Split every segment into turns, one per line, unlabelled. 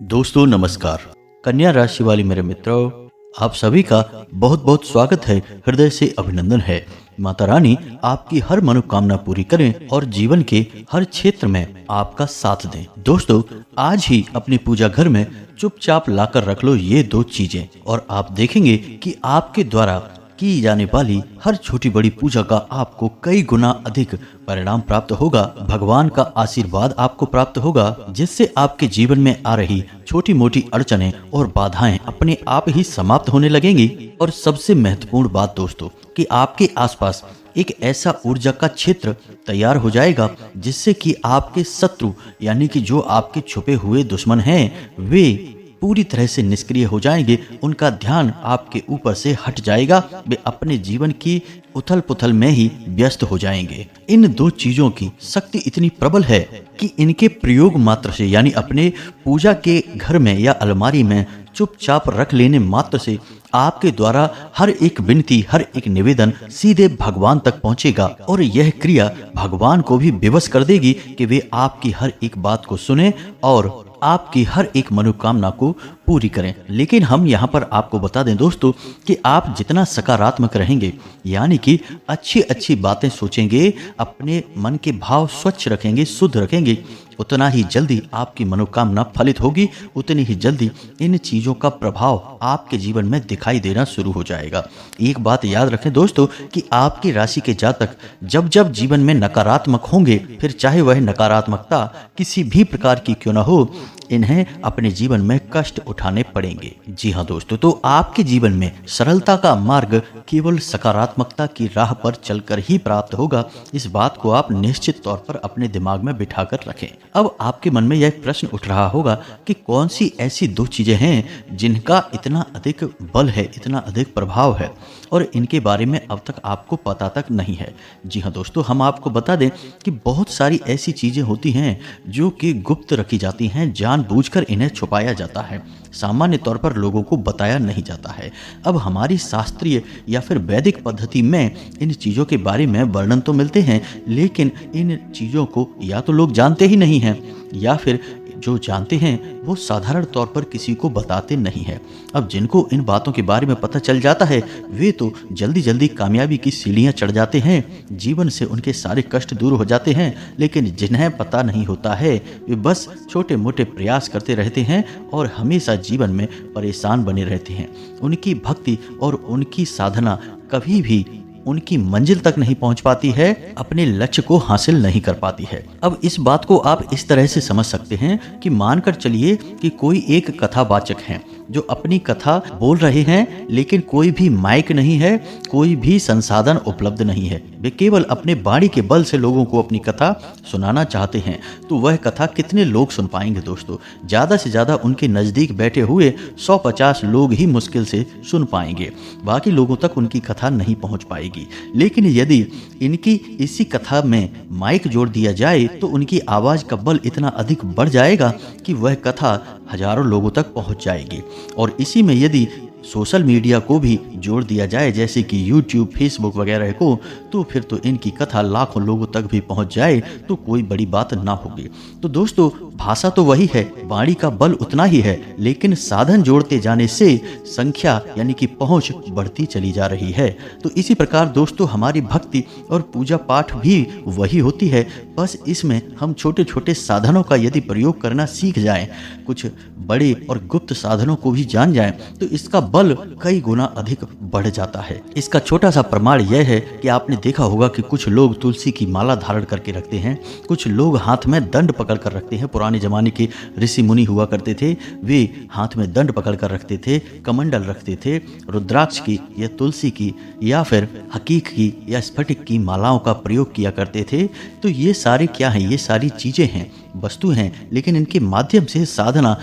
दोस्तों नमस्कार। कन्या राशि वाली मेरे मित्रों, आप सभी का बहुत बहुत स्वागत है, हृदय से अभिनंदन है। माता रानी आपकी हर मनोकामना पूरी करें और जीवन के हर क्षेत्र में आपका साथ दें। दोस्तों, आज ही अपनी पूजा घर में चुपचाप लाकर रख लो ये दो चीजें और आप देखेंगे कि आपके द्वारा की जाने वाली हर छोटी बड़ी पूजा का आपको कई गुना अधिक परिणाम प्राप्त होगा। भगवान का आशीर्वाद आपको प्राप्त होगा, जिससे आपके जीवन में आ रही छोटी मोटी अड़चनें और बाधाएं अपने आप ही समाप्त होने लगेंगी। और सबसे महत्वपूर्ण बात दोस्तों, कि आपके आसपास एक ऐसा ऊर्जा का क्षेत्र तैयार हो जाएगा जिससे कि आपके शत्रु यानी कि जो आपके छुपे हुए दुश्मन हैं, वे पूरी तरह से निष्क्रिय हो जाएंगे। उनका ध्यान आपके ऊपर से हट जाएगा। वे अपने जीवन की उथल पुथल में ही व्यस्त हो जाएंगे। इन दो चीजों की शक्ति इतनी प्रबल है कि इनके प्रयोग मात्र से यानी अपने पूजा के घर में या अलमारी में चुपचाप रख लेने मात्र से आपके द्वारा हर एक विनती, हर एक निवेदन सीधे भगवान तक पहुंचेगा और यह क्रिया भगवान को भी विवश कर देगी कि वे आपकी हर एक बात को सुने और आपकी हर एक मनोकामना को पूरी करें। लेकिन हम यहाँ पर आपको बता दें दोस्तों, कि आप जितना सकारात्मक रहेंगे यानी कि अच्छी अच्छी बातें सोचेंगे, अपने मन के भाव स्वच्छ रखेंगे, शुद्ध रखेंगे, उतना ही जल्दी आपकी मनोकामना फलित होगी, उतनी ही जल्दी इन चीज़ों का प्रभाव आपके जीवन में दिखाई देना शुरू हो जाएगा। एक बात याद रखें दोस्तों, कि आपकी राशि के जातक जब जब जीवन में नकारात्मक होंगे, फिर चाहे वह नकारात्मकता किसी भी प्रकार की क्यों न हो, इन्हें अपने जीवन में कष्ट उठाने पड़ेंगे। जी हाँ दोस्तों, तो आपके जीवन में सरलता का मार्ग केवल सकारात्मकता की राह पर चलकर ही प्राप्त होगा। इस बात को आप निश्चित तौर पर अपने दिमाग में बिठा कर रखें। अब आपके मन में यह प्रश्न उठ रहा होगा कि कौन सी ऐसी दो चीजें हैं जिनका इतना अधिक बल है, इतना अधिक प्रभाव है और इनके बारे में अब तक आपको पता तक नहीं है। जी हाँ दोस्तों, हम आपको बता दें कि बहुत सारी ऐसी चीजें होती हैं जो कि गुप्त रखी जाती हैं, जानबूझकर इन्हें छुपाया जाता है, सामान्य तौर पर लोगों को बताया नहीं जाता है। अब हमारी शास्त्रीय या फिर वैदिक पद्धति में इन चीज़ों के बारे में वर्णन तो मिलते हैं, लेकिन इन चीज़ों को या तो लोग जानते ही नहीं हैं या फिर जो जानते हैं वो साधारण तौर पर किसी को बताते नहीं हैं। अब जिनको इन बातों के बारे में पता चल जाता है, वे तो जल्दी जल्दी कामयाबी की सीढ़ियां चढ़ जाते हैं, जीवन से उनके सारे कष्ट दूर हो जाते हैं। लेकिन जिन्हें पता नहीं होता है, वे बस छोटे मोटे प्रयास करते रहते हैं और हमेशा जीवन में परेशान बने रहते हैं। उनकी भक्ति और उनकी साधना कभी भी उनकी मंजिल तक नहीं पहुंच पाती है, अपने लक्ष्य को हासिल नहीं कर पाती है। अब इस बात को आप इस तरह से समझ सकते हैं कि मानकर चलिए कि कोई एक कथावाचक है जो अपनी कथा बोल रहे हैं, लेकिन कोई भी माइक नहीं है, कोई भी संसाधन उपलब्ध नहीं है। वे केवल अपने वाणी के बल से लोगों को अपनी कथा सुनाना चाहते हैं। तो वह कथा कितने लोग सुन पाएंगे दोस्तों? ज़्यादा से ज़्यादा उनके नज़दीक बैठे हुए 150 लोग ही मुश्किल से सुन पाएंगे, बाकी लोगों तक उनकी कथा नहीं पहुंच पाएगी। लेकिन यदि इनकी इसी कथा में माइक जोड़ दिया जाए तो उनकी आवाज़ का बल इतना अधिक बढ़ जाएगा कि वह कथा हजारों लोगों तक पहुंच जाएगी। और इसी में यदि सोशल मीडिया को भी जोड़ दिया जाए, जैसे कि यूट्यूब, फेसबुक वगैरह को, तो फिर तो इनकी कथा लाखों लोगों तक भी पहुंच जाए तो कोई बड़ी बात ना होगी। तो दोस्तों, भाषा तो वही है, वाणी का बल उतना ही है, लेकिन साधन जोड़ते जाने से संख्या यानी कि पहुंच बढ़ती चली जा रही है। तो इसी प्रकार दोस्तों, हमारी भक्ति और पूजा पाठ भी वही होती है, बस इसमें हम छोटे छोटे साधनों का यदि प्रयोग करना सीख जाएं, कुछ बड़े और गुप्त साधनों को भी जान जाएं, तो इसका बल कई गुना अधिक बढ़ जाता है। इसका छोटा सा प्रमाण यह है कि आपने देखा होगा कि कुछ लोग तुलसी की माला धारण करके रखते हैं, कुछ लोग हाथ में दंड पकड़ कर रखते हैं। पुराने जमाने के ऋषि मुनि हुआ करते थे, वे हाथ में दंड पकड़ कर रखते थे, कमंडल रखते थे, रुद्राक्ष की या तुलसी की या फिर हकीक की या स्फटिक की मालाओं का प्रयोग किया करते थे। तो ये सारे क्या हैं? ये सारी चीजें हैं, वस्तु हैं, लेकिन इनके माध्यम से साधना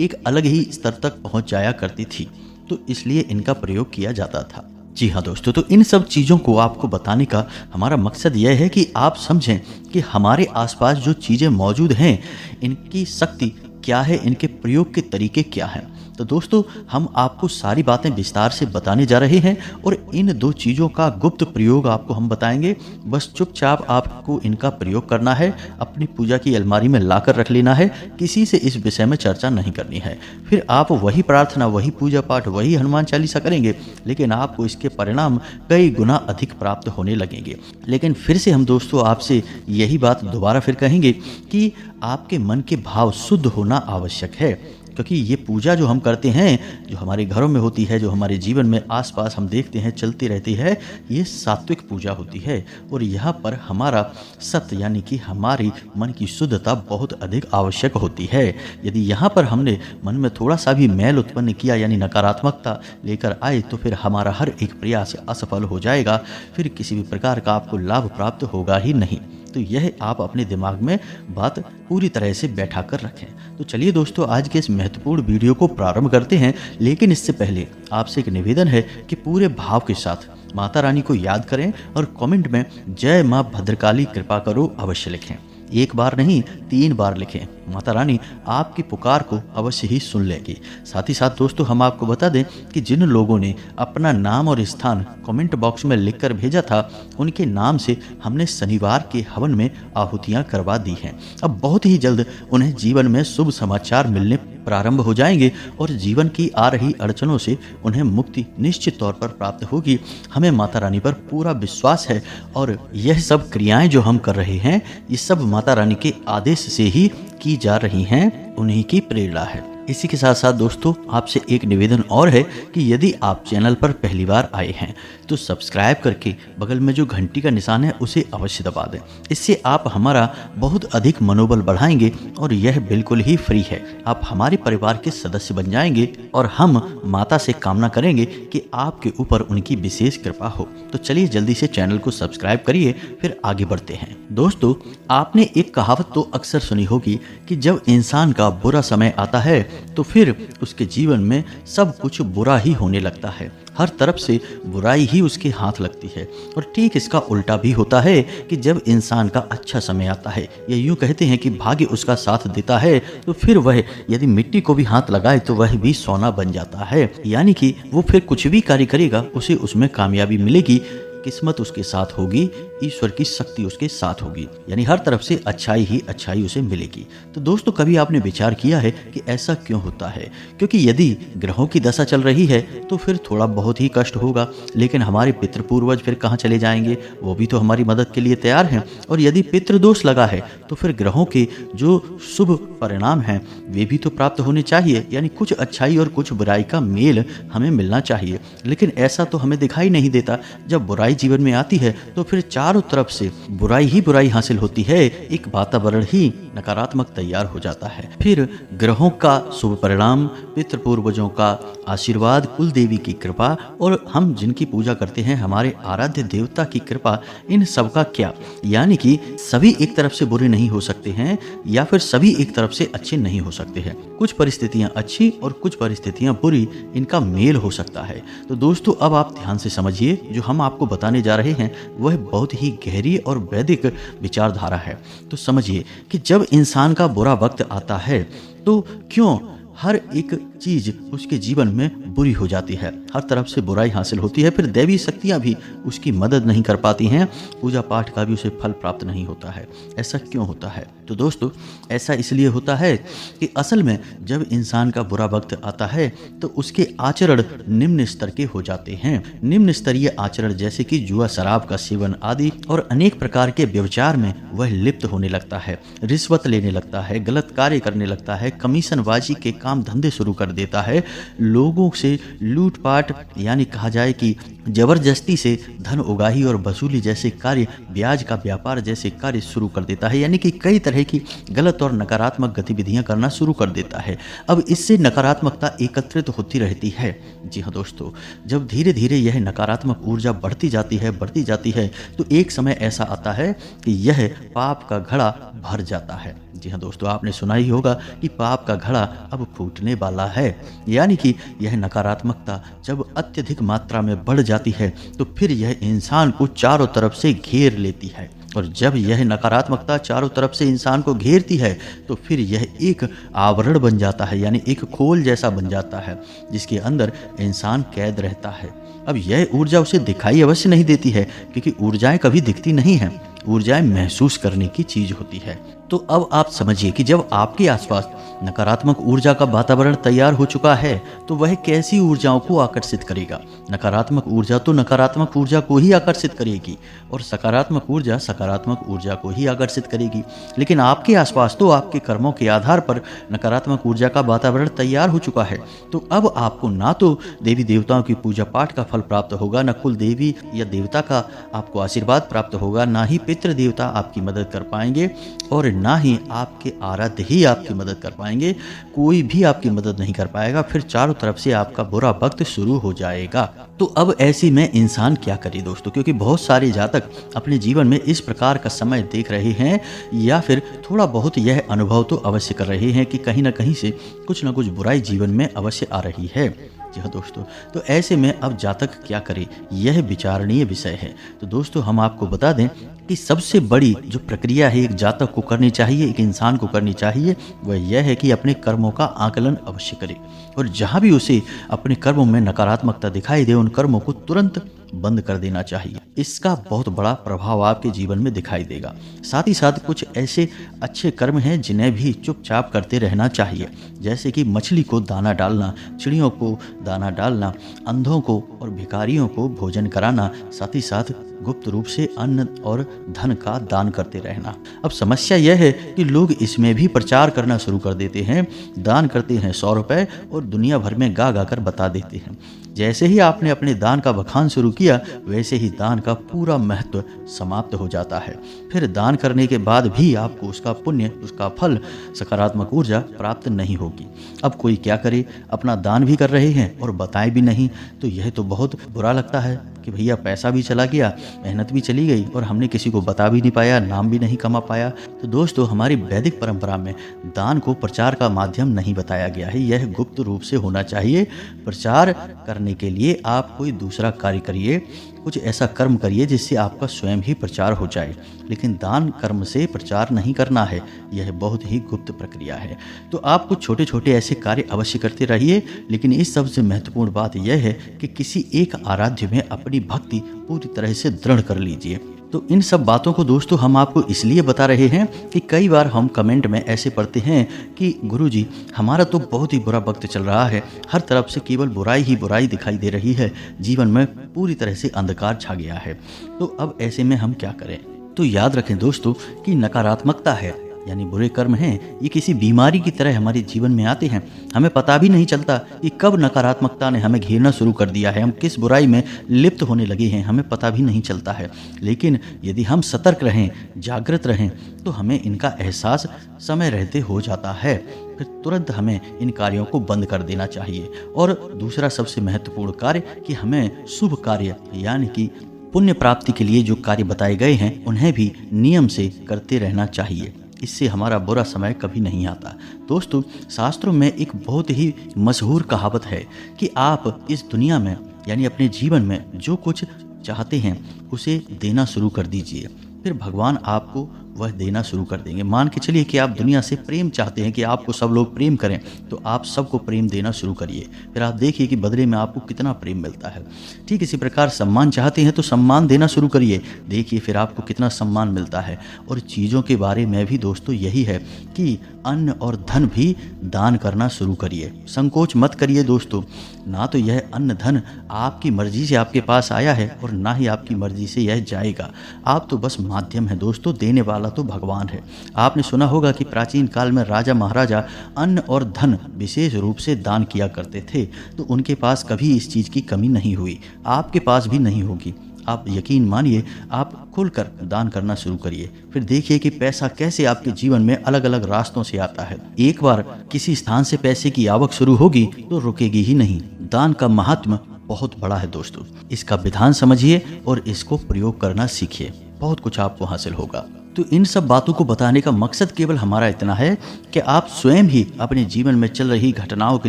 एक अलग ही स्तर तक पहुंच जाया करती थी, तो इसलिए इनका प्रयोग किया जाता था। जी हाँ दोस्तों, तो इन सब चीज़ों को आपको बताने का हमारा मकसद यह है कि आप समझें कि हमारे आसपास जो चीज़ें मौजूद हैं, इनकी शक्ति क्या है, इनके प्रयोग के तरीके क्या हैं। तो दोस्तों हम आपको सारी बातें विस्तार से बताने जा रहे हैं और इन 2 चीज़ों का गुप्त प्रयोग आपको हम बताएंगे। बस चुपचाप आपको इनका प्रयोग करना है, अपनी पूजा की अलमारी में लाकर रख लेना है, किसी से इस विषय में चर्चा नहीं करनी है। फिर आप वही प्रार्थना, वही पूजा पाठ, वही हनुमान चालीसा करेंगे, लेकिन आपको इसके परिणाम कई गुना अधिक प्राप्त होने लगेंगे। लेकिन फिर से हम दोस्तों आपसे यही बात दोबारा फिर कहेंगे कि आपके मन के भाव शुद्ध होना आवश्यक है, क्योंकि ये पूजा जो हम करते हैं, जो हमारे घरों में होती है, जो हमारे जीवन में आसपास हम देखते हैं चलती रहती है, ये सात्विक पूजा होती है। और यहाँ पर हमारा सत्य यानी कि हमारी मन की शुद्धता बहुत अधिक आवश्यक होती है। यदि यहाँ पर हमने मन में थोड़ा सा भी मैल उत्पन्न किया यानी नकारात्मकता लेकर आए, तो फिर हमारा हर एक प्रयास असफल हो जाएगा, फिर किसी भी प्रकार का आपको लाभ प्राप्त होगा ही नहीं। तो यह आप अपने दिमाग में बात पूरी तरह से बैठा कर रखें। तो चलिए दोस्तों आज के इस महत्वपूर्ण वीडियो को प्रारंभ करते हैं, लेकिन इससे पहले आपसे एक निवेदन है कि पूरे भाव के साथ माता रानी को याद करें और कमेंट में जय माँ भद्रकाली कृपा करो अवश्य लिखें। 1 बार नहीं 3 बार लिखें। माता रानी आपकी पुकार को अवश्य ही सुन लेगी। साथ ही साथ दोस्तों हम आपको बता दें कि जिन लोगों ने अपना नाम और स्थान कमेंट बॉक्स में लिखकर भेजा था, उनके नाम से हमने शनिवार के हवन में आहुतियां करवा दी हैं। अब बहुत ही जल्द उन्हें जीवन में शुभ समाचार मिलने प्रारंभ हो जाएंगे और जीवन की आ रही अड़चनों से उन्हें मुक्ति निश्चित तौर पर प्राप्त होगी। हमें माता रानी पर पूरा विश्वास है और यह सब क्रियाएं जो हम कर रहे हैं, ये सब माता रानी के आदेश से ही की जा रही हैं, उन्हीं की प्रेरणा है। इसी के साथ साथ दोस्तों आपसे एक निवेदन और है कि यदि आप चैनल पर पहली बार आए हैं तो सब्सक्राइब करके बगल में जो घंटी का निशान है उसे अवश्य दबा दें। इससे आप हमारा बहुत अधिक मनोबल बढ़ाएंगे और यह बिल्कुल ही फ्री है। आप हमारे परिवार के सदस्य बन जाएंगे और हम माता से कामना करेंगे कि आपके ऊपर उनकी विशेष कृपा हो। तो चलिए जल्दी से चैनल को सब्सक्राइब करिए, फिर आगे बढ़ते हैं। दोस्तों आपने एक कहावत तो अक्सर सुनी होगी कि जब इंसान का बुरा समय आता है तो फिर उसके जीवन में सब कुछ बुरा ही होने लगता है, हर तरफ से बुराई ही उसके हाथ लगती है। और ठीक इसका उल्टा भी होता है कि जब इंसान का अच्छा समय आता है, या यूं कहते हैं कि भाग्य उसका साथ देता है, तो फिर वह यदि मिट्टी को भी हाथ लगाए तो वह भी सोना बन जाता है। यानी कि वो फिर कुछ भी कार्य करेगा उसे उसमें कामयाबी मिलेगी, किस्मत उसके साथ होगी, ईश्वर की शक्ति उसके साथ होगी, यानी हर तरफ से अच्छाई ही अच्छाई उसे मिलेगी। तो दोस्तों कभी आपने विचार किया है कि ऐसा क्यों होता है? क्योंकि यदि ग्रहों की दशा चल रही है तो फिर थोड़ा बहुत ही कष्ट होगा, लेकिन हमारे पितृ पूर्वज फिर कहाँ चले जाएंगे? वो भी तो हमारी मदद के लिए तैयार हैं। और यदि पितृदोष लगा है तो फिर ग्रहों के जो शुभ परिणाम हैं वे भी तो प्राप्त होने चाहिए, यानी कुछ अच्छाई और कुछ बुराई का मेल हमें मिलना चाहिए। लेकिन ऐसा तो हमें दिखाई नहीं देता। जब बुराई जीवन में आती है तो फिर चारों तरफ से बुराई ही बुराई हासिल होती है, एक वातावरण ही नकारात्मक तैयार हो जाता है। फिर ग्रहों का शुभ परिणाम, पितृ पूर्वजों का आशीर्वाद, कुल देवी की कृपा और हम जिनकी पूजा करते हैं हमारे आराध्य देवता की कृपा, इन सब का क्या? यानी कि सभी एक तरफ से बुरे नहीं हो सकते हैं या फिर सभी एक तरफ से अच्छे नहीं हो सकते हैं। कुछ परिस्थितियां अच्छी और कुछ परिस्थितियां बुरी, इनका मेल हो सकता है। तो दोस्तों अब आप ध्यान से समझिए, जो हम आपको बताने जा रहे हैं वह बहुत ही गहरी और वैदिक विचारधारा है। तो समझिए कि जब इंसान का बुरा वक्त आता है तो क्यों हर एक चीज उसके जीवन में बुरी हो जाती है, हर तरफ से बुराई हासिल होती है, फिर दैवी शक्तियां भी उसकी मदद नहीं कर पाती हैं, पूजा पाठ का भी उसे फल प्राप्त नहीं होता है। ऐसा क्यों होता है? तो दोस्तों ऐसा इसलिए होता है कि असल में जब इंसान का बुरा वक्त आता है तो उसके आचरण निम्न स्तर के हो जाते हैं। निम्न स्तरीय आचरण जैसे कि जुआ, शराब का सेवन आदि और अनेक प्रकार के व्यभिचार में वह लिप्त होने लगता है, रिश्वत लेने लगता है, गलत कार्य करने लगता है, कमीशनबाजी के काम धंधे शुरू कर देता है, लोगों से लूटपाट यानी कहा जाए कि जबरदस्ती से धन उगाही और वसूली जैसे कार्य, ब्याज का व्यापार जैसे कार्य शुरू कर देता है, यानी कि कई तरह की गलत और नकारात्मक गतिविधियां करना शुरू कर देता है। अब इससे नकारात्मकता एकत्रित होती रहती है। जी हाँ दोस्तों, जब धीरे धीरे यह नकारात्मक ऊर्जा बढ़ती जाती है तो एक समय ऐसा आता है कि यह पाप का घड़ा भर जाता है। जी हाँ दोस्तों, आपने सुना ही होगा कि पाप का घड़ा अब फूटने वाला है, यानी कि यह नकारात्मकता जब अत्यधिक मात्रा में बढ़ जाती है तो फिर यह इंसान को चारों तरफ से घेर लेती है और जब यह नकारात्मकता चारों तरफ से इंसान को घेरती है तो फिर यह एक आवरण बन जाता है, यानी एक खोल जैसा बन जाता है जिसके अंदर इंसान कैद रहता है। अब यह ऊर्जा उसे दिखाई अवश्य नहीं देती है, क्योंकि ऊर्जाएं कभी दिखती नहीं हैं, ऊर्जाएं महसूस करने की चीज होती है। तो अब आप समझिए कि जब आपके आसपास नकारात्मक ऊर्जा का वातावरण तैयार हो चुका है तो वह कैसी ऊर्जाओं को आकर्षित करेगा। नकारात्मक ऊर्जा तो नकारात्मक ऊर्जा को ही आकर्षित करेगी और सकारात्मक ऊर्जा सकारात्मक ऊर्जा को ही आकर्षित करेगी। लेकिन आपके आसपास तो आपके कर्मों के आधार पर नकारात्मक ऊर्जा का वातावरण तैयार हो चुका है। तो अब आपको ना तो देवी देवताओं की पूजा पाठ का फल प्राप्त होगा, न कुल देवी या देवता का आपको आशीर्वाद प्राप्त होगा, ना ही पितृ देवता आपकी मदद कर पाएंगे और ना ही आपके आराध्य ही आपकी मदद कर पाएंगे। कोई भी आपकी मदद नहीं कर पाएगा। फिर चारों तरफ से आपका बुरा वक्त शुरू हो जाएगा। तो अब ऐसी में इंसान क्या करे दोस्तों, क्योंकि बहुत सारे जातक अपने जीवन में इस प्रकार का समय देख रहे हैं या फिर थोड़ा बहुत यह अनुभव तो अवश्य कर रहे हैं कि कहीं ना कहीं से कुछ ना कुछ बुराई जीवन में अवश्य आ रही है। जी हाँ दोस्तों, तो ऐसे में अब जातक क्या करे, यह विचारणीय विषय है। तो दोस्तों हम आपको बता दें कि सबसे बड़ी जो प्रक्रिया है एक जातक को करनी चाहिए, एक इंसान को करनी चाहिए, वह यह है कि अपने कर्मों का आकलन अवश्य करे और जहाँ भी उसे अपने कर्मों में नकारात्मकता दिखाई दे उन कर्मों को तुरंत बंद कर देना चाहिए। इसका बहुत बड़ा प्रभाव आपके जीवन में दिखाई देगा। साथ ही साथ कुछ ऐसे अच्छे कर्म हैं जिन्हें भी चुपचाप करते रहना चाहिए, जैसे कि मछली को दाना डालना, चिड़ियों को दाना डालना, अंधों को और भिखारियों को भोजन कराना, साथ ही साथ गुप्त रूप से अन्न और धन का दान करते रहना। अब समस्या यह है कि लोग इसमें भी प्रचार करना शुरू कर देते हैं, दान करते हैं 100 रुपए और दुनिया भर में गा गा कर बता देते हैं। जैसे ही आपने अपने दान का बखान शुरू किया वैसे ही दान का पूरा महत्व समाप्त हो जाता है। फिर दान करने के बाद भी आपको उसका पुण्य, उसका फल, सकारात्मक ऊर्जा प्राप्त नहीं होगी। अब कोई क्या करे, अपना दान भी कर रहे हैं और बताए भी नहीं, तो यह तो बहुत बुरा लगता है कि भैया पैसा भी चला गया, मेहनत भी चली गई और हमने किसी को बता भी नहीं पाया, नाम भी नहीं कमा पाया। तो दोस्तों हमारी वैदिक परंपरा में दान को प्रचार का माध्यम नहीं बताया गया है, यह गुप्त रूप से होना चाहिए। प्रचार करने के लिए आप कोई दूसरा कार्य करिए, कुछ ऐसा कर्म करिए जिससे आपका स्वयं ही प्रचार हो जाए, लेकिन दान कर्म से प्रचार नहीं करना है, यह बहुत ही गुप्त प्रक्रिया है। तो आप कुछ छोटे छोटे ऐसे कार्य अवश्य करते रहिए, लेकिन इस सबसे महत्वपूर्ण बात यह है कि किसी एक आराध्य में अपनी भक्ति पूरी तरह से दृढ़ कर लीजिए। तो इन सब बातों को दोस्तों हम आपको इसलिए बता रहे हैं कि कई बार हम कमेंट में ऐसे पढ़ते हैं कि गुरुजी हमारा तो बहुत ही बुरा वक्त चल रहा है, हर तरफ से केवल बुराई ही बुराई दिखाई दे रही है, जीवन में पूरी तरह से अंधकार छा गया है। तो अब ऐसे में हम क्या करें? तो याद रखें दोस्तों कि नकारात्मकता है यानी बुरे कर्म हैं, ये किसी बीमारी की तरह हमारे जीवन में आते हैं। हमें पता भी नहीं चलता कि कब नकारात्मकता ने हमें घेरना शुरू कर दिया है, हम किस बुराई में लिप्त होने लगे हैं, हमें पता भी नहीं चलता है। लेकिन यदि हम सतर्क रहें, जागृत रहें, तो हमें इनका एहसास समय रहते हो जाता है। फिर तुरंत हमें इन कार्यों को बंद कर देना चाहिए। और दूसरा सबसे महत्वपूर्ण कार्य कि हमें शुभ कार्य यानी कि पुण्य प्राप्ति के लिए जो कार्य बताए गए हैं उन्हें भी नियम से करते रहना चाहिए। इससे हमारा बुरा समय कभी नहीं आता। दोस्तों शास्त्रों में एक बहुत ही मशहूर कहावत है कि आप इस दुनिया में यानी अपने जीवन में जो कुछ चाहते हैं उसे देना शुरू कर दीजिए, फिर भगवान आपको वह देना शुरू कर देंगे। मान के चलिए कि आप दुनिया से प्रेम चाहते हैं कि आपको सब लोग प्रेम करें, तो आप सबको प्रेम देना शुरू करिए, फिर आप देखिए कि बदले में आपको कितना प्रेम मिलता है। ठीक इसी प्रकार सम्मान चाहते हैं तो सम्मान देना शुरू करिए, देखिए फिर आपको कितना सम्मान मिलता है। और चीज़ों के बारे में भी दोस्तों यही है कि अन्न और धन भी दान करना शुरू करिए, संकोच मत करिए दोस्तों। ना तो यह अन्न धन आपकी मर्जी से आपके पास आया है और ना ही आपकी मर्जी से यह जाएगा, आप तो बस माध्यम है दोस्तों, देने वाला तो भगवान है। आपने सुना होगा कि प्राचीन काल में राजा महाराजा अन्न और धन विशेष रूप से दान किया करते थे, तो उनके पास कभी इस चीज़ की कमी नहीं हुई, आपके पास भी नहीं होगी। आप यकीन मानिए, आप खुलकर दान करना शुरू करिए, फिर देखिए कि पैसा कैसे आपके जीवन में अलग अलग रास्तों से आता है। एक बार किसी स्थान से पैसे की आवक शुरू होगी तो रुकेगी ही नहीं। दान का महात्म बहुत बड़ा है दोस्तों, इसका विधान समझिए और इसको प्रयोग करना सीखिए, बहुत कुछ आपको हासिल होगा। तो इन सब बातों को बताने का मकसद केवल हमारा इतना है कि आप स्वयं ही अपने जीवन में चल रही घटनाओं के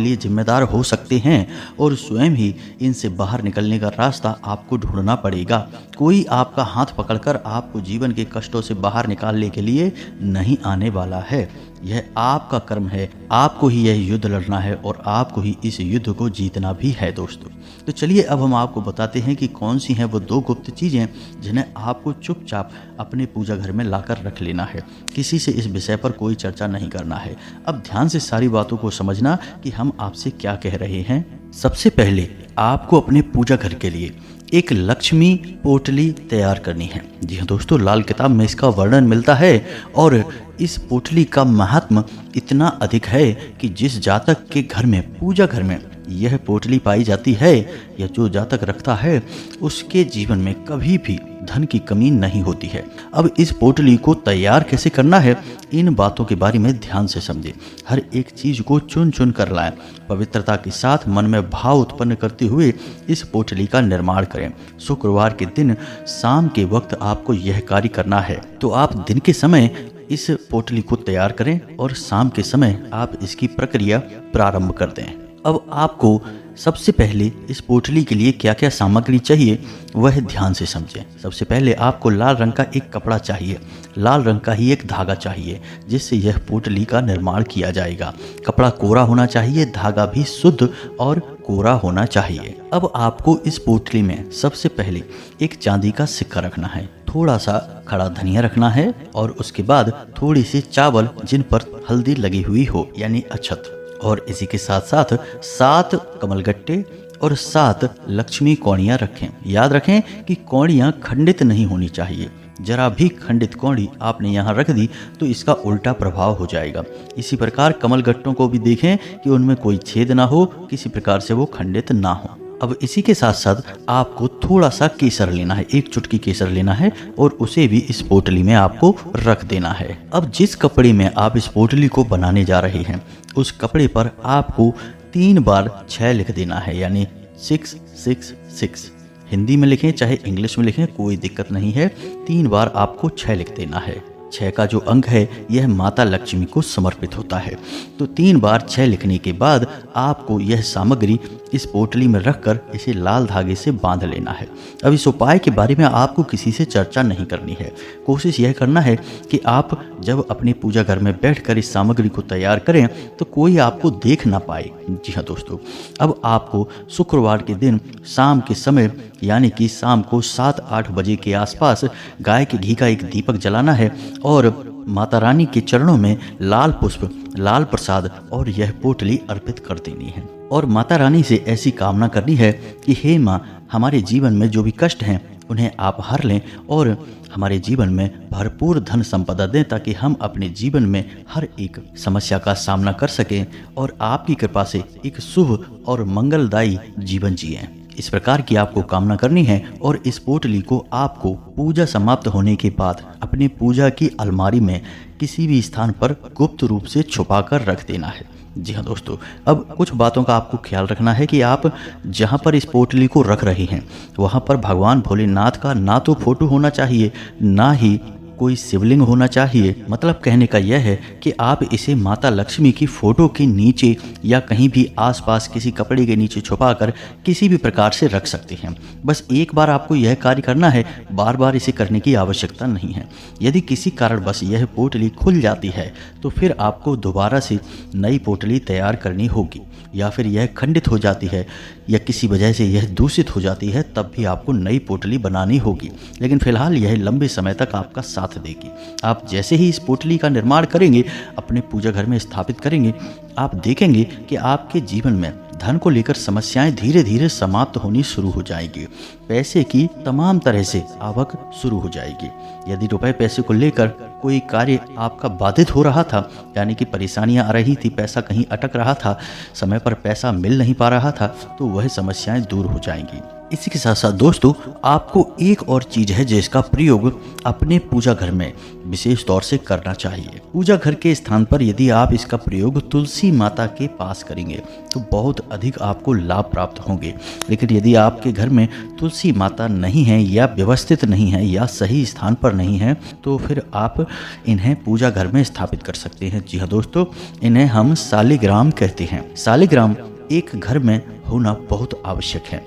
लिए जिम्मेदार हो सकते हैं और स्वयं ही इनसे बाहर निकलने का रास्ता आपको ढूंढना पड़ेगा। कोई आपका हाथ पकड़कर आपको जीवन के कष्टों से बाहर निकालने के लिए नहीं आने वाला है। यह आपका कर्म है, आपको ही यह युद्ध लड़ना है और आपको ही इस युद्ध को जीतना भी है दोस्तों। तो चलिए अब हम आपको बताते हैं कि कौन सी हैं वो 2 गुप्त चीज़ें जिन्हें आपको चुपचाप अपने पूजा घर में लाकर रख लेना है। किसी से इस विषय पर कोई चर्चा नहीं करना है। अब ध्यान से सारी बातों को समझना कि हम आपसे क्या कह रहे हैं। सबसे पहले आपको अपने पूजा घर के लिए एक लक्ष्मी पोटली तैयार करनी है। जी हाँ दोस्तों, लाल किताब में इसका वर्णन मिलता है और इस पोटली का महात्म इतना अधिक है कि जिस जातक के घर में, पूजा घर में यह पोटली पाई जाती है या जो जातक रखता है, उसके जीवन में कभी भी धन की कमी नहीं होती है। अब इस पोटली को तैयार कैसे करना है, इन बातों के बारे में ध्यान से समझें। हर एक चीज को चुन चुन कर लाएं। पवित्रता के साथ मन में भाव उत्पन्न करते हुए इस पोटली का निर्माण करें। शुक्रवार के दिन शाम के वक्त आपको यह कार्य करना है। तो आप दिन के समय इस पोटली को तैयार करें और शाम के समय आप इसकी प्रक्रिया प्रारंभ कर दें। अब आपको सबसे पहले इस पोटली के लिए क्या क्या सामग्री चाहिए वह ध्यान से समझें। सबसे पहले आपको लाल रंग का एक कपड़ा चाहिए, लाल रंग का ही एक धागा चाहिए जिससे यह पोटली का निर्माण किया जाएगा। कपड़ा कोरा होना चाहिए, धागा भी शुद्ध और कोरा होना चाहिए। अब आपको इस पोटली में सबसे पहले एक चांदी का सिक्का रखना है, थोड़ा सा खड़ा धनिया रखना है और उसके बाद थोड़ी सी चावल जिन पर हल्दी लगी हुई हो यानी अक्षत, और इसी के साथ साथ 7 कमलगट्टे और 7 लक्ष्मी कौड़ियाँ रखें। याद रखें कि कौड़ियाँ खंडित नहीं होनी चाहिए। जरा भी खंडित कौड़ी आपने यहाँ रख दी तो इसका उल्टा प्रभाव हो जाएगा। इसी प्रकार कमलगट्टों को भी देखें कि उनमें कोई छेद ना हो, किसी प्रकार से वो खंडित ना हो। अब इसी के साथ साथ आपको थोड़ा सा केसर लेना है, 1 चुटकी केसर लेना है और उसे भी इस पोटली में आपको रख देना है। अब जिस कपड़े में आप इस पोटली को बनाने जा रहे हैं उस कपड़े पर आपको 3 बार 6 लिख देना है, यानी 666। हिंदी में लिखें चाहे इंग्लिश में लिखें कोई दिक्कत नहीं है, 3 बार आपको 6 लिख देना है। 6 का जो अंक है यह माता लक्ष्मी को समर्पित होता है। तो 3 बार 6 लिखने के बाद आपको यह सामग्री इस पोटली में रखकर इसे लाल धागे से बांध लेना है। अब इस उपाय के बारे में आपको किसी से चर्चा नहीं करनी है। कोशिश यह करना है कि आप जब अपने पूजा घर में बैठकर इस सामग्री को तैयार करें तो कोई आपको देख ना पाए। जी हाँ दोस्तों, अब आपको शुक्रवार के दिन शाम के समय यानी कि शाम को 7-8 बजे के आसपास गाय के घी का एक दीपक जलाना है और माता रानी के चरणों में लाल पुष्प, लाल प्रसाद और यह पोटली अर्पित कर देनी है। और माता रानी से ऐसी कामना करनी है कि हे माँ, हमारे जीवन में जो भी कष्ट हैं उन्हें आप हर लें और हमारे जीवन में भरपूर धन संपदा दें ताकि हम अपने जीवन में हर एक समस्या का सामना कर सकें और आपकी कृपा से एक शुभ और मंगलदायी जीवन जिएं। इस प्रकार की आपको कामना करनी है और इस पोटली को आपको पूजा समाप्त होने के बाद अपने पूजा की अलमारी में किसी भी स्थान पर गुप्त रूप से छुपा कर रख देना है। जी हाँ दोस्तों, अब कुछ बातों का आपको ख्याल रखना है कि आप जहाँ पर इस पोटली को रख रहे हैं वहाँ पर भगवान भोलेनाथ का ना तो फोटो होना चाहिए, ना ही कोई शिवलिंग होना चाहिए। मतलब कहने का यह है कि आप इसे माता लक्ष्मी की फोटो के नीचे या कहीं भी आसपास किसी कपड़े के नीचे छुपाकर किसी भी प्रकार से रख सकते हैं। बस एक बार आपको यह कार्य करना है, बार बार इसे करने की आवश्यकता नहीं है। यदि किसी कारणवश यह पोटली खुल जाती है तो फिर आपको दोबारा से नई पोटली तैयार करनी होगी, या फिर यह खंडित हो जाती है या किसी वजह से यह दूषित हो जाती है तब भी आपको नई पोटली बनानी होगी। लेकिन फिलहाल यह लंबे समय तक आपका साथ देगी। आप जैसे ही इस पोटली का निर्माण करेंगे, अपने पूजा घर में स्थापित करेंगे, आप देखेंगे कि आपके जीवन में धन को लेकर समस्याएं धीरे धीरे समाप्त होनी शुरू हो जाएगी। पैसे की तमाम तरह से आवक शुरू हो जाएगी। यदि रुपए पैसे को लेकर कोई कार्य आपका बाधित हो रहा था, यानी कि परेशानियां आ रही थी, पैसा कहीं अटक रहा था, समय पर पैसा मिल नहीं पा रहा था, तो वह समस्याएं दूर हो जाएंगी। इसी के साथ साथ दोस्तों आपको एक और चीज है जिसका प्रयोग अपने पूजा घर में विशेष तौर से करना चाहिए। पूजा घर के स्थान पर यदि आप इसका प्रयोग तुलसी माता के पास करेंगे तो बहुत अधिक आपको लाभ प्राप्त होंगे। लेकिन यदि आपके घर में तुलसी माता नहीं है या व्यवस्थित नहीं है या सही स्थान पर नहीं है तो फिर आप इन्हें पूजा घर में स्थापित कर सकते हैं। जी हाँ दोस्तों, इन्हें हम शालिग्राम कहते हैं। शालिग्राम एक घर में होना बहुत आवश्यक है।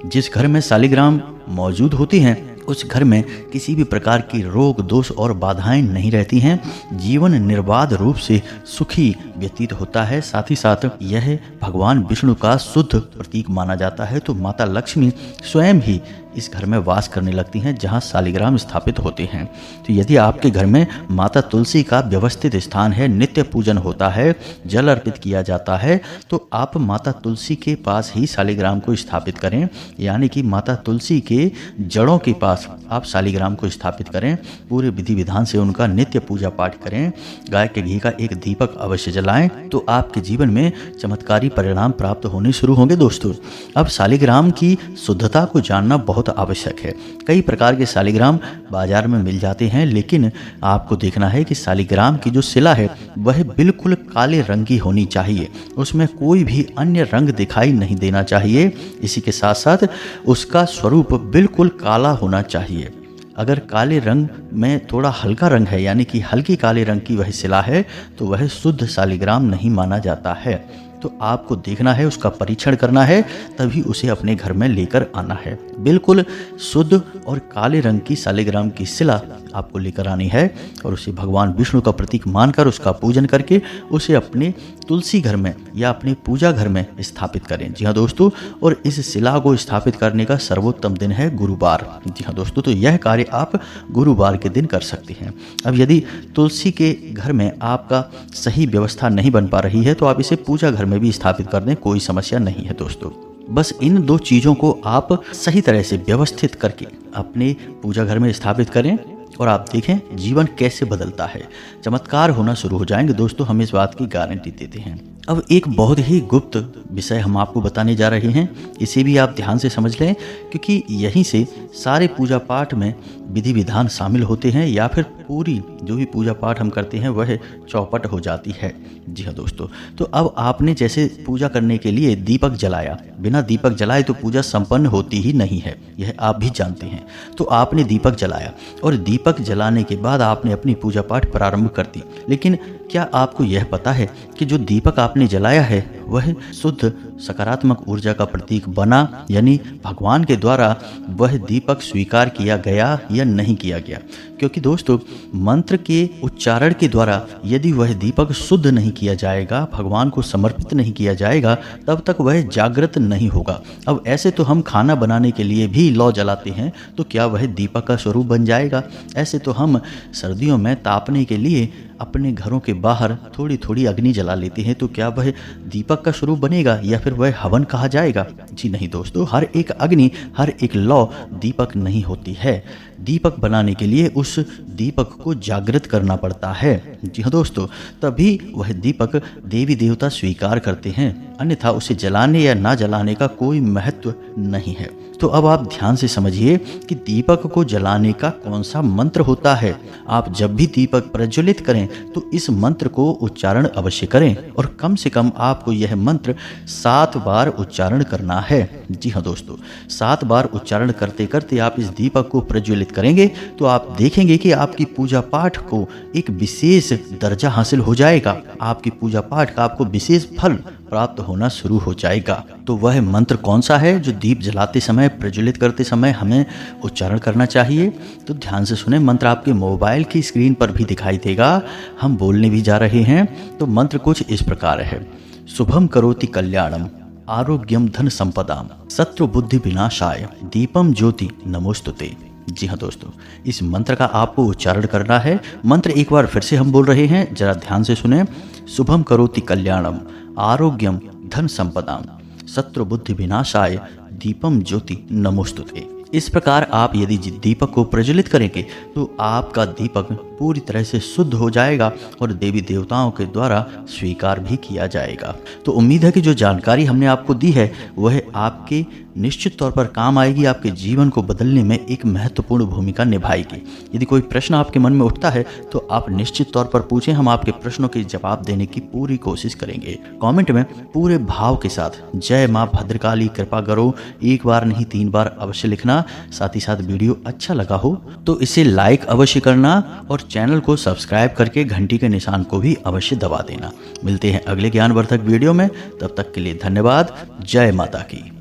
जिस घर में शालिग्राम मौजूद होती हैं उस घर में किसी भी प्रकार की रोग दोष और बाधाएं नहीं रहती हैं। जीवन निर्बाध रूप से सुखी व्यतीत होता है। साथ ही साथ यह भगवान विष्णु का शुद्ध प्रतीक माना जाता है। तो माता लक्ष्मी स्वयं ही इस घर में वास करने लगती हैं जहां शालिग्राम स्थापित होते हैं। तो यदि आपके घर में माता तुलसी का व्यवस्थित स्थान है, नित्य पूजन होता है, जल अर्पित किया जाता है, तो आप माता तुलसी के पास ही शालिग्राम को स्थापित करें। यानी कि माता तुलसी के जड़ों के पास आप शालिग्राम को स्थापित करें। पूरे विधि विधान से उनका नित्य पूजा पाठ करें। गाय के घी का एक दीपक अवश्य जलाएं तो आपके जीवन में चमत्कारी परिणाम प्राप्त होने शुरू होंगे। दोस्तों, अब शालिग्राम की शुद्धता को जानना बहुत आवश्यक है। कई प्रकार के शालिग्राम बाजार में मिल जाते हैं, लेकिन आपको देखना है कि शालिग्राम की जो शिला है वह बिल्कुल काले रंग की होनी चाहिए। उसमें कोई भी अन्य रंग दिखाई नहीं देना चाहिए। इसी के साथ साथ उसका स्वरूप बिल्कुल काला होना चाहिए। अगर काले रंग में थोड़ा हल्का रंग है यानी कि हल्की काले रंग की वह शिला है तो वह शुद्ध शालिग्राम नहीं माना जाता है। तो आपको देखना है, उसका परीक्षण करना है, तभी उसे अपने घर में लेकर आना है। बिल्कुल शुद्ध और काले रंग की शालिग्राम की शिला आपको लेकर आनी है और उसे भगवान विष्णु का प्रतीक मानकर उसका पूजन करके उसे अपने तुलसी घर में या अपने पूजा घर में स्थापित करें। जी हाँ दोस्तों, और इस शिला को स्थापित करने का सर्वोत्तम दिन है गुरुवार। जी हाँ दोस्तों, तो यह कार्य आप गुरुवार के दिन कर सकते हैं। अब यदि तुलसी के घर में आपका सही व्यवस्था नहीं बन पा रही है तो आप इसे पूजा घर में भी स्थापित कर दें, कोई समस्या नहीं है दोस्तों। बस इन दो चीज़ों को आप सही तरह से व्यवस्थित करके अपने पूजा घर में स्थापित करें और आप देखें जीवन कैसे बदलता है, चमत्कार होना शुरू हो जाएंगे। दोस्तों, हम इस बात की गारंटी देते हैं। अब एक बहुत ही गुप्त विषय हम आपको बताने जा रहे हैं, इसे भी आप ध्यान से समझ लें क्योंकि यहीं से सारे पूजा पाठ में विधि विधान शामिल होते हैं या फिर पूरी जो भी पूजा पाठ हम करते हैं वह चौपट हो जाती है। जी हाँ दोस्तों, तो अब आपने जैसे पूजा करने के लिए दीपक जलाया, बिना दीपक जलाए तो पूजा संपन्न होती ही नहीं है, यह आप भी जानते हैं। तो आपने दीपक जलाया और दीपक जलाने के बाद आपने अपनी पूजा पाठ प्रारंभ कर दी। लेकिन क्या आपको यह पता है कि जो दीपक आपने जलाया है वह शुद्ध सकारात्मक ऊर्जा का प्रतीक बना, यानी भगवान के द्वारा वह दीपक स्वीकार किया गया या नहीं किया गया? क्योंकि दोस्तों, मंत्र के उच्चारण के द्वारा यदि वह दीपक शुद्ध नहीं किया जाएगा, भगवान को समर्पित नहीं किया जाएगा, तब तक वह जागृत नहीं होगा। अब ऐसे तो हम खाना बनाने के लिए भी लौ जलाते हैं, तो क्या वह दीपक का स्वरूप बन जाएगा? ऐसे तो हम सर्दियों में तापने के लिए अपने घरों के बाहर थोड़ी थोड़ी अग्नि जला लेते हैं, तो क्या वह दीपक का स्वरूप बनेगा या फिर वह हवन कहा जाएगा? जी नहीं दोस्तों, हर एक अग्नि, हर एक लौ दीपक नहीं होती है। दीपक बनाने के लिए उस दीपक को जागृत करना पड़ता है। जी हाँ दोस्तों, तभी वह दीपक देवी देवता स्वीकार करते हैं, अन्यथा उसे जलाने या ना जलाने का कोई महत्व नहीं है। तो अब आप ध्यान से समझिए कि दीपक को जलाने का कौन सा मंत्र होता है। आप जब भी दीपक प्रज्वलित करें तो इस मंत्र को उच्चारण अवश्य करें और कम से कम आपको यह मंत्र 7 बार उच्चारण करना है। जी हाँ दोस्तों, 7 बार उच्चारण करते करते आप इस दीपक को प्रज्वलित करेंगे तो आप देखेंगे कि आपकी पूजा पाठ को एक विशेष दर्जा हासिल हो जाएगा। आपकी पूजा पाठ का आपको विशेष फल प्राप्त होना शुरू हो जाएगा। तो वह मंत्र कौन सा है जो दीप जलाते समय, प्रज्वलित करते समय हमें उच्चारण करना चाहिए? तो ध्यान से सुने, मंत्र आपके मोबाइल की स्क्रीन पर भी दिखाई देगा, हम बोलने भी जा रहे हैं। तो मंत्र कुछ इस प्रकार है: शुभम करोति कल्याणम, आरोग्यम धन संपदाम, शत्रु बुद्धि विनाशाय, दीपम ज्योति नमोस्तुते। जी हाँ दोस्तों, इस मंत्र का आपको उच्चारण करना है। मंत्र एक बार फिर से हम बोल रहे हैं, जरा ध्यान से सुने। शुभम करोति कल्याणम, आरोग्यम धन संपदाम, शत्रु बुद्धि विनाशाय, दीपम ज्योति नमोस्तुते। इस प्रकार आप यदि दीपक को प्रज्वलित करेंगे तो आपका दीपक पूरी तरह से शुद्ध हो जाएगा और देवी देवताओं के द्वारा स्वीकार भी किया जाएगा। तो उम्मीद है कि जो जानकारी हमने आपको दी है वह आपके निश्चित तौर पर काम आएगी, आपके जीवन को बदलने में एक महत्वपूर्ण भूमिका निभाएगी। यदि कोई प्रश्न आपके मन में उठता है तो आप निश्चित तौर पर पूछें, हम आपके प्रश्नों के जवाब देने की पूरी कोशिश करेंगे। कमेंट में पूरे भाव के साथ जय माँ भद्रकाली कृपा करो एक बार नहीं 3 बार अवश्य लिखना। साथ ही साथ वीडियो अच्छा लगा हो तो इसे लाइक अवश्य करना और चैनल को सब्सक्राइब करके घंटी के निशान को भी अवश्य दबा देना। मिलते हैं अगले ज्ञानवर्धक वीडियो में, तब तक के लिए धन्यवाद। जय माता की।